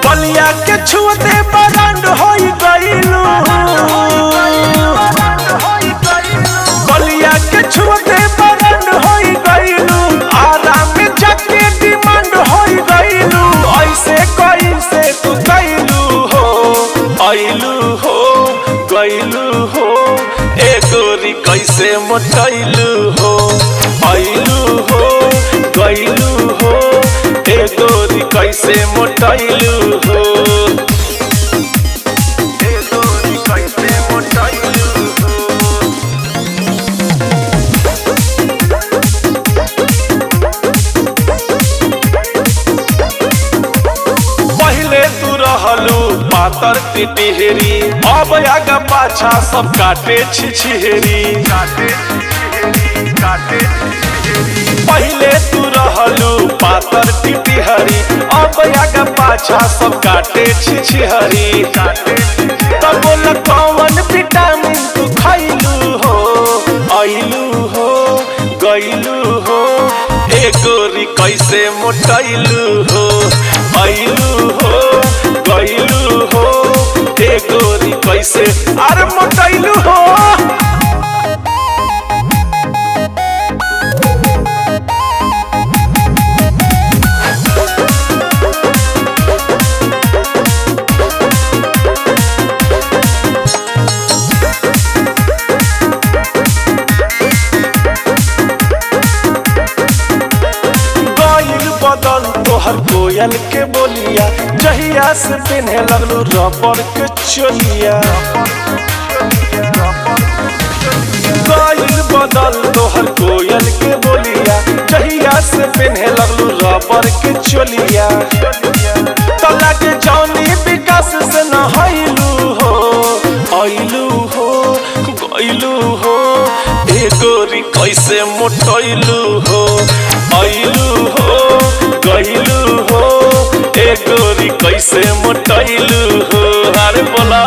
बलिया के छुअते बरांड होई गइलू, बलिया के छुअते बरांड होई गइलू, आराम में जाके डिमांड होई गइलू। ऐसे कैसे तू गइलू हो, आइलू हो गइलू हो, ए गोरी कैसे मोटैलू हो, आइलू हो गइलू हो, ए गोरी कैसे मोटैलू हो, ए गोरी कैसे मोटैलू हो। पहले तू रहलू पातर टिटहरी, अब आगा पाछा सब काटे छिछिहरी। पहले तू रहलू पातर टिटहरी, अब आगा पाछा सब काटे छिछिहरी। तब बोल कौन विटामिन तू खैलू हो, आइलू हो गइलू हो, ए गोरी कैसे मोटैलू हो, आइलू हो गइलू हो, ए गोरी कैसे अरे मोटैलू हो। बदल तोहर कोयल के बोलिया, जहिया से पिन्हे लगलू रबर के चोलिया। बदल तोहर कोयल के बोलिया, जहिया से पिन्हे लगलू रबर के चोलिया। तला के जौनी विकास से न हइलू हो, आइलू हो गइलू हो, ए गोरी कैसे मोटैलू हो, आइलू हो गइलू हो, ए गोरी कैसे मोटैलू हो। अरे बोला